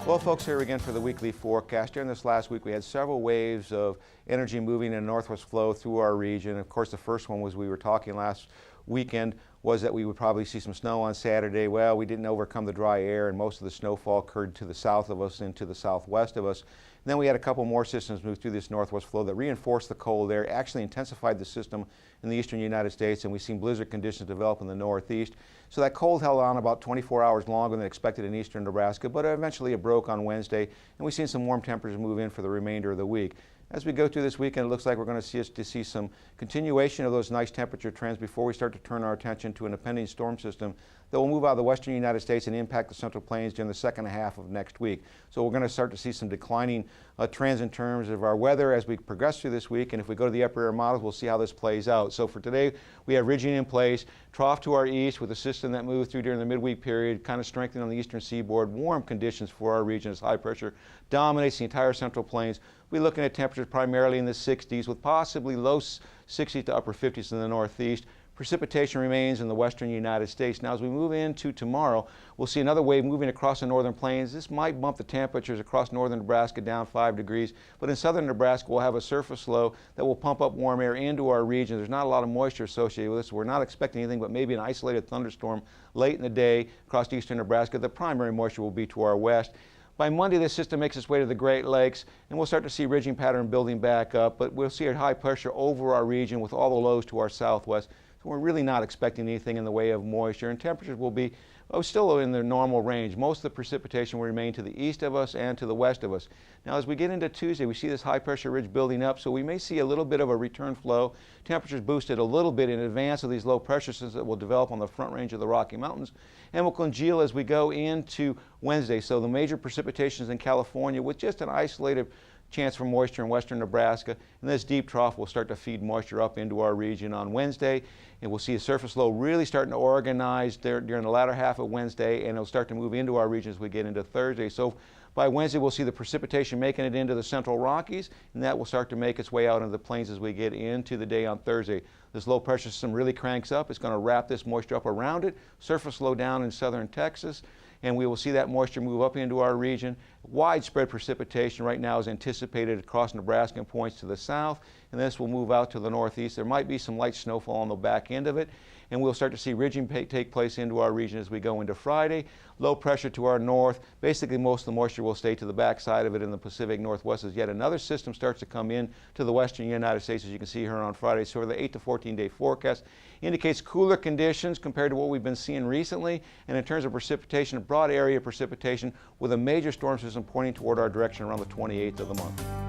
Well, folks, here again for the weekly forecast. During this last week, we had several waves of energy moving in northwest flow through our region. Of course, the first one was we were talking last weekend was that we would probably see some snow on Saturday. Well, we didn't overcome the dry air, and most of the snowfall occurred to the south of us and to the southwest of us. And then we had a couple more systems move through this northwest flow that reinforced the cold air, actually intensified the system in the eastern United States, and we've seen blizzard conditions develop in the northeast. So that cold held on about 24 hours longer than expected in eastern Nebraska, but eventually it broke on Wednesday, and we've seen some warm temperatures move in for the remainder of the week. As we go through this weekend, it looks like we're going to see some continuation of those nice temperature trends before we start to turn our attention to an impending storm system that will move out of the western United States and impact the central plains during the second half of next week. So we're going to start to see some declining trends in terms of our weather as we progress through this week. And if we go to the upper air models, we'll see how this plays out. So for today, we have ridging in place, trough to our east with a system that moved through during the midweek period, kind of strengthening on the eastern seaboard. Warm conditions for our region as high pressure dominates the entire central plains. We're looking at temperatures primarily in the 60s with possibly low 60s to upper 50s in the northeast. Precipitation remains in the western United States. Now, as we move into tomorrow, we'll see another wave moving across the northern plains. This might bump the temperatures across northern Nebraska down 5 degrees, but in southern Nebraska, we'll have a surface low that will pump up warm air into our region. There's not a lot of moisture associated with this. We're not expecting anything but maybe an isolated thunderstorm late in the day across eastern Nebraska. The primary moisture will be to our west. By Monday, this system makes its way to the Great Lakes, and we'll start to see ridging pattern building back up, but we'll see a high pressure over our region with all the lows to our southwest. So we're really not expecting anything in the way of moisture, and temperatures will be still in their normal range. Most of the precipitation will remain to the east of us and to the west of us. Now, as we get into Tuesday, we see this high pressure ridge building up, so we may see a little bit of a return flow. Temperatures boosted a little bit in advance of these low pressure systems that will develop on the front range of the Rocky Mountains, and will congeal as we go into Wednesday. So the major precipitations in California with just an isolated chance for moisture in western Nebraska, and this deep trough will start to feed moisture up into our region on Wednesday, and we'll see a surface low really starting to organize there during the latter half of Wednesday, and it'll start to move into our region as we get into Thursday. So by Wednesday, we'll see the precipitation making it into the central Rockies, and that will start to make its way out into the plains as we get into the day on Thursday. This low pressure system really cranks up. It's going to wrap this moisture up around it, surface low down in southern Texas, and we will see that moisture move up into our region. Widespread precipitation right now is anticipated across Nebraska and points to the south, and this will move out to the northeast. There might be some light snowfall on the back end of it, and we'll start to see ridging take place into our region as we go into Friday. Low pressure to our north. Basically, most of the moisture will stay to the backside of it in the Pacific Northwest as yet another system starts to come in to the western United States, as you can see here on Friday. So the 8 to 14-day forecast indicates cooler conditions compared to what we've been seeing recently, and in terms of precipitation, a broad area of precipitation with a major storm system pointing toward our direction around the 28th of the month.